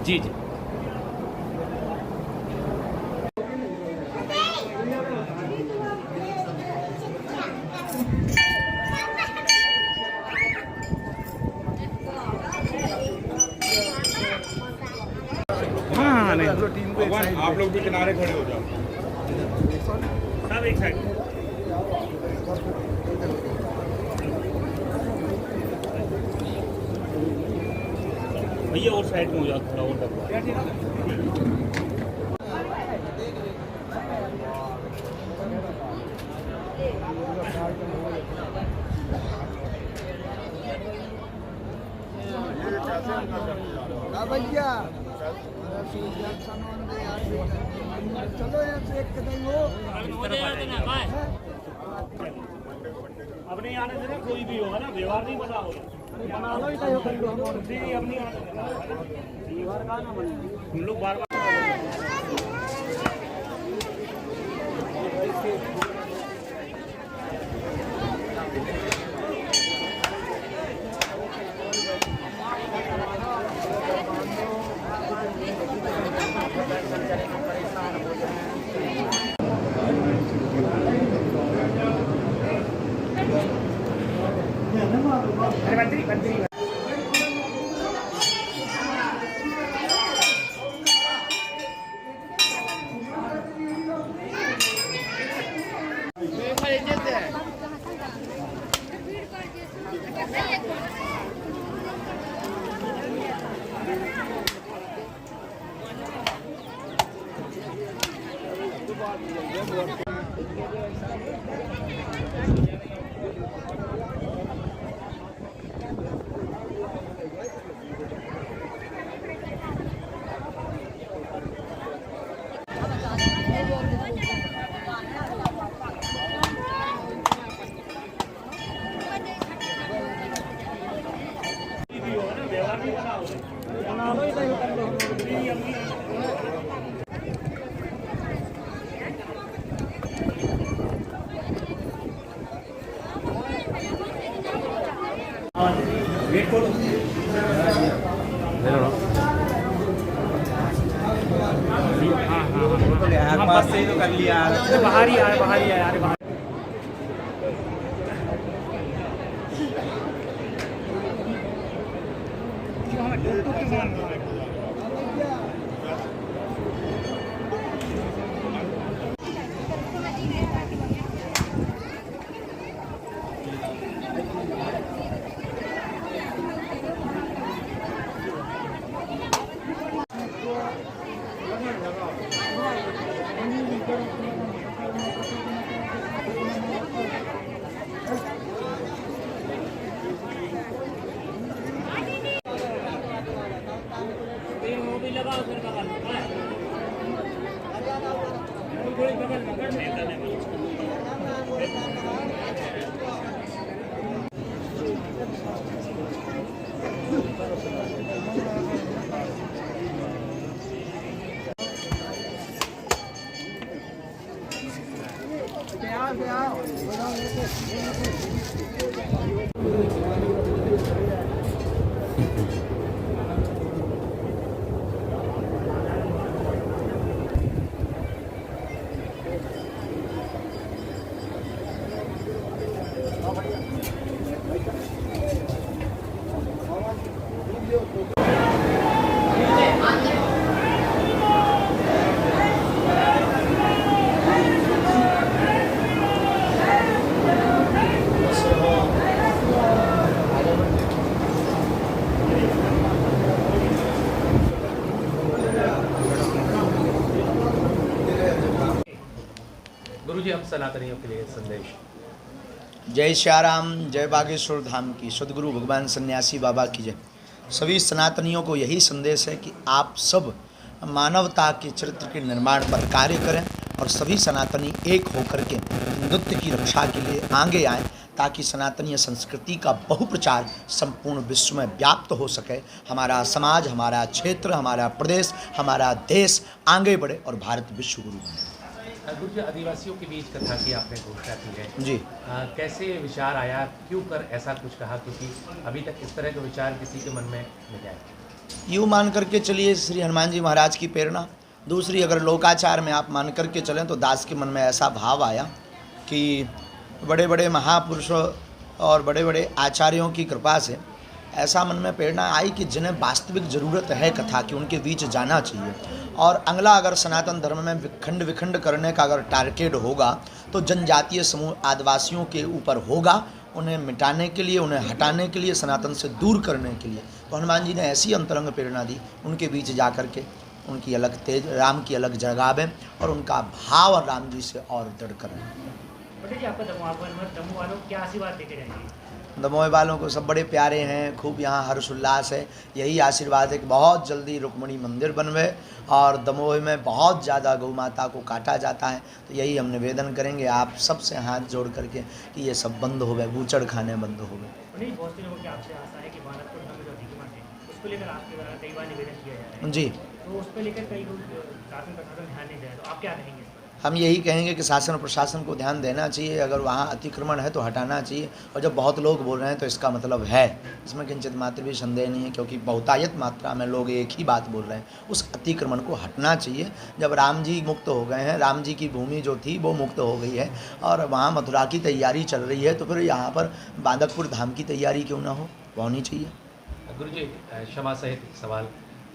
जी जी। हाँ नहीं भगवान आप लोग भी किनारे खड़े हो जाओ, सब एक साइड। भैया और साइड में हो जाओ, थोड़ा और डब्बा। भैया चलो यहाँ से एक कदम हो। अब नहीं आने देना, कोई भी होगा ना, व्यवहार नहीं बना होगा। बना लो इतना यो कर लो हम नहीं, अब नहीं आने देना। व्यवहार का ना बने। हम लोग बार बार बना लो इतना यो कर लो हम वेट करो। हाँ पास से ही तो कर लिया, बाहर ही आया, बाहर ही आया, अरे बाहर। गुरुजी, हम सनातनियों के लिए संदेश। जय श्याराम, जय बागेश्वर धाम की, सदगुरु भगवान सन्यासी बाबा की जय। सभी सनातनियों को यही संदेश है कि आप सब मानवता के चरित्र के निर्माण पर कार्य करें और सभी सनातनी एक होकर के नृत्य की रक्षा के लिए आगे आएं, ताकि सनातनीय संस्कृति का बहुप्रचार संपूर्ण विश्व में व्याप्त हो सके, हमारा समाज, हमारा क्षेत्र, हमारा प्रदेश, हमारा देश आगे बढ़े और भारत विश्व गुरु बने। गुरु जी, आदिवासियों के बीच कथा की आपने घोषणा की है जी। कैसे विचार आया, क्यों कर ऐसा कुछ कहा, क्योंकि अभी तक इस तरह के विचार किसी के मन में नहीं आए? यूँ मान करके चलिए श्री हनुमान जी महाराज की प्रेरणा। दूसरी, अगर लोकाचार में आप मान करके चलें तो दास के मन में ऐसा भाव आया कि बड़े बड़े महापुरुषों और बड़े बड़े आचार्यों की कृपा से ऐसा मन में प्रेरणा आई कि जिन्हें वास्तविक ज़रूरत है कथा की, उनके बीच जाना चाहिए। और अगला अगर सनातन धर्म में विखंड करने का अगर टारगेट होगा तो जनजातीय समूह आदिवासियों के ऊपर होगा, उन्हें मिटाने के लिए, उन्हें हटाने के लिए, सनातन से दूर करने के लिए। तो हनुमान जी ने ऐसी अंतरंग प्रेरणा दी, उनके बीच जा कर के उनकी अलग तेज, राम की अलग जगावें और उनका भाव राम जी से और दृढ़ करें। जी, आपका दमोह वालों को क्या आशीर्वाद देके जाएंगे? दमोह वालों को सब बड़े प्यारे हैं, खूब यहाँ हर्ष उल्लास है। यही आशीर्वाद है कि बहुत जल्दी रुक्मणी मंदिर बनवे और दमोह में बहुत ज़्यादा गौ माता को काटा जाता है। तो यही हम निवेदन करेंगे आप सबसे हाथ जोड़ करके कि ये सब बंद हो गए, बूचड़ खाने बंद हो गए। नहीं, बहुत से लोगों की आपसे आशा है कि भारतपुर धाम में जो अधिगमन है उसको लेकर आपके द्वारा कई बार निवेदन किया जा रहा है। जी, तो उस पर लेकर कई शासन प्रशासन ध्यान नहीं दे रहा, तो आप क्या कहेंगे? हम यही कहेंगे कि शासन और प्रशासन को ध्यान देना चाहिए। अगर वहाँ अतिक्रमण है तो हटाना चाहिए। और जब बहुत लोग बोल रहे हैं तो इसका मतलब है, इसमें किंचित मात्र भी संदेह नहीं है, क्योंकि बहुतायत मात्रा में लोग एक ही बात बोल रहे हैं। उस अतिक्रमण को हटना चाहिए। जब राम जी मुक्त हो गए हैं, राम जी की भूमि जो थी वो मुक्त हो गई है और वहाँ मथुरा की तैयारी चल रही है, तो फिर यहाँ पर बांदकपुर धाम की तैयारी क्यों ना हो, होनी चाहिए। गुरु जी, क्षमा सहित एक सवाल,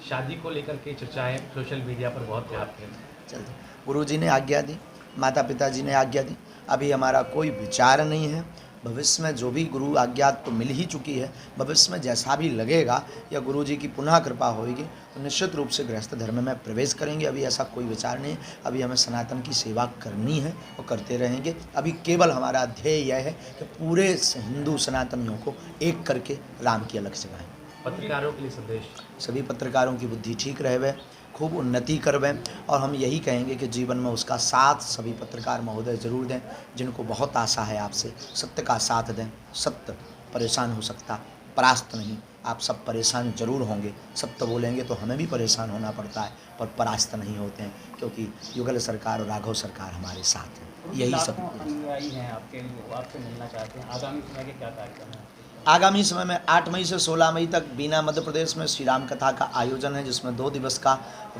शादी को लेकर के चर्चाएं सोशल मीडिया पर बहुत व्याप्त है। चलते, गुरु जी ने आज्ञा दी, माता पिता जी ने आज्ञा दी, अभी हमारा कोई विचार नहीं है। भविष्य में जो भी गुरु आज्ञा तो मिल ही चुकी है, भविष्य में जैसा भी लगेगा या गुरु जी की पुनः कृपा होगी तो निश्चित रूप से गृहस्थ धर्म में प्रवेश करेंगे। अभी ऐसा कोई विचार नहीं है। अभी हमें सनातन की सेवा करनी है और करते रहेंगे। अभी केवल हमारा ध्येय यह है कि पूरे हिंदू सनातनियों को एक करके राम की अलग जगाएं। पत्रकारों के लिए संदेश? सभी पत्रकारों की बुद्धि ठीक रहे, खूब उन्नति करवें और हम यही कहेंगे कि जीवन में उसका साथ सभी पत्रकार महोदय जरूर दें, जिनको बहुत आशा है आपसे। सत्य का साथ दें। सत्य परेशान हो सकता, परास्त नहीं। आप सब परेशान जरूर होंगे। सत्य बोलेंगे तो हमें भी परेशान होना पड़ता है, पर परास्त नहीं होते हैं, क्योंकि युगल सरकार और राघव सरकार हमारे साथ हैं। यही सब अनुयायी हैं आपके, आपसे मिलना चाहते हैं। आगामी समय के क्या कार्यक्रम है? आगामी समय में 8 मई से 16 मई तक बीना मध्य प्रदेश में श्री राम कथा का आयोजन है, जिसमें 2 दिवस का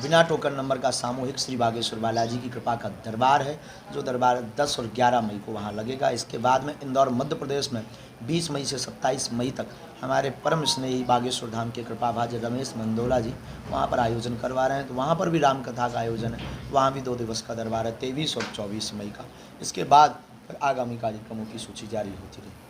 बिना टोकन नंबर का सामूहिक श्री बागेश्वर बालाजी की कृपा का दरबार है, जो दरबार 10 और 11 मई को वहाँ लगेगा। इसके बाद में इंदौर मध्य प्रदेश में 20 मई से 27 मई तक हमारे परम स्नेही बागेश्वर धाम के कृपाभाज रमेश मंदोला जी वहाँ पर आयोजन करवा रहे हैं। तो वहाँ पर भी राम कथा का आयोजन है, वहाँ भी 2 दिवस का दरबार है, 23 और 24 मई का। इसके बाद फिर आगामी कार्यक्रमों की सूची जारी होती रही।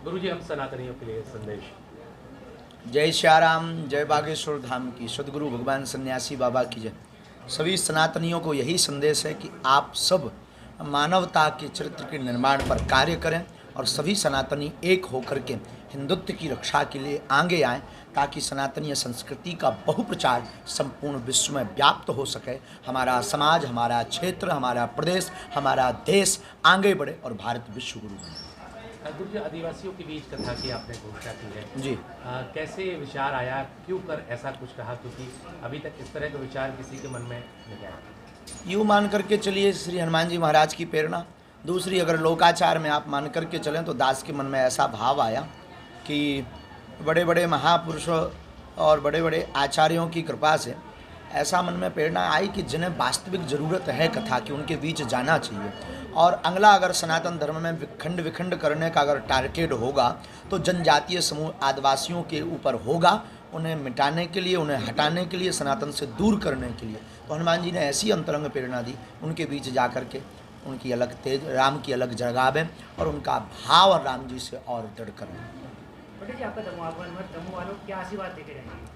गुरु जी, हम सनातनियों के लिए संदेश? जय श्याराम, जय बागेश्वर धाम की, सदगुरु भगवान सन्यासी बाबा की जय। सभी सनातनियों को यही संदेश है कि आप सब मानवता के चरित्र के निर्माण पर कार्य करें और सभी सनातनी एक होकर के हिंदुत्व की रक्षा के लिए आगे आएं, ताकि सनातनीय संस्कृति का बहुप्रचार संपूर्ण विश्व में व्याप्त हो सके। हमारा समाज, हमारा क्षेत्र, हमारा प्रदेश, हमारा देश आगे बढ़े और भारत विश्व गुरु बने। गुरु जी, आदिवासियों के बीच कथा की आपने घोषणा की है जी। कैसे विचार आया, क्यों कर ऐसा कुछ कहा, क्योंकि अभी तक इस तरह का विचार किसी के मन में नहीं आया? यूँ मान करके चलिए श्री हनुमान जी महाराज की प्रेरणा। दूसरी, अगर लोकाचार में आप मान करके चलें तो दास के मन में ऐसा भाव आया कि बड़े बड़े महापुरुषों और बड़े बड़े आचार्यों की कृपा से ऐसा मन में प्रेरणा आई कि जिन्हें वास्तविक ज़रूरत है कथा की, उनके बीच जाना चाहिए। और अगला अगर सनातन धर्म में विखंड करने का अगर टारगेट होगा तो जनजातीय समूह आदिवासियों के ऊपर होगा, उन्हें मिटाने के लिए, उन्हें हटाने के लिए, सनातन से दूर करने के लिए। तो हनुमान जी ने ऐसी अंतरंग प्रेरणा दी, उनके बीच जा कर के उनकी अलग तेज, राम की अलग जगावें और उनका भाव राम जी से और दृढ़ करें। जी, आपका दमोह वालों को क्या आशीर्वाद देके जाएंगे?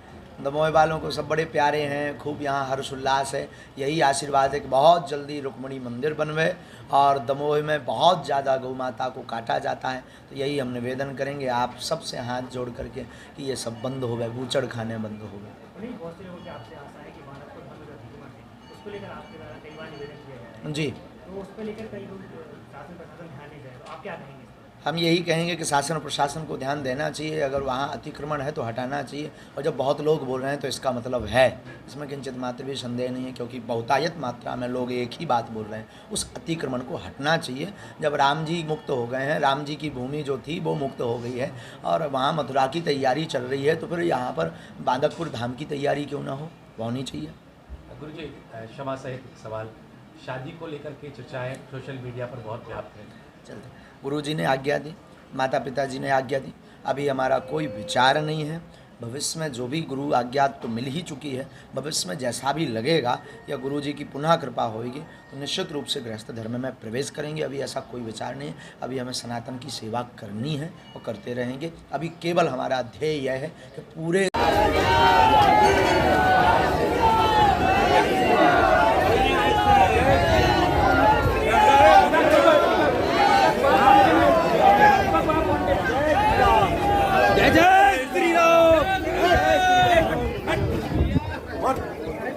दमोह वालों को सब बड़े प्यारे हैं, खूब यहाँ हर्ष उल्लास है। यही आशीर्वाद है कि बहुत जल्दी रुक्मणी मंदिर बनवे और दमोह में बहुत ज़्यादा गौ माता को काटा जाता है। तो यही हम निवेदन करेंगे आप सबसे हाथ जोड़ करके कि ये सब बंद हो गए, बूचड़ खाने बंद हो गए। नहीं, बहुत से लोगों की आपसे आशा है कि भारतपुर धाम में जो अधिगमन है उसको लेकर आपके द्वारा कई बार निवेदन किया जा रहा है। जी, तो उस पर लेकर कई लोग शासन प्रशासन ध्यान नहीं दे रहा, तो आप क्या कहेंगे? हम यही कहेंगे कि शासन और प्रशासन को ध्यान देना चाहिए। अगर वहाँ अतिक्रमण है तो हटाना चाहिए, और जब बहुत लोग बोल रहे हैं तो इसका मतलब है, इसमें किंचित मात्र भी संदेह नहीं है, क्योंकि बहुतायत मात्रा में लोग एक ही बात बोल रहे हैं। उस अतिक्रमण को हटना चाहिए। जब राम जी मुक्त हो गए हैं, राम जी की भूमि जो थी वो मुक्त हो गई है और वहाँ मथुरा की तैयारी चल रही है, तो फिर यहाँ पर बांदकपुर धाम की तैयारी क्यों ना हो, वो होनी चाहिए। गुरु जी, क्षमा सहित सवाल, शादी को लेकर के चर्चाएं सोशल मीडिया पर बहुत व्याप्त है। चलते गुरु जी ने आज्ञा दी, माता पिता जी ने आज्ञा दी, अभी हमारा कोई विचार नहीं है। भविष्य में जो भी गुरु आज्ञा तो मिल ही चुकी है, भविष्य में जैसा भी लगेगा या गुरु जी की पुनः कृपा होगी तो निश्चित रूप से गृहस्थ धर्म में प्रवेश करेंगे। अभी ऐसा कोई विचार नहीं है। अभी हमें सनातन की सेवा करनी है और करते रहेंगे। अभी केवल हमारा ध्येय यह है कि पूरे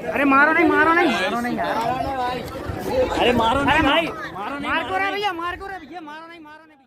अरे मारो नहीं यार, अरे मारो नहीं भाई, मार को रे भैया, मारो नहीं।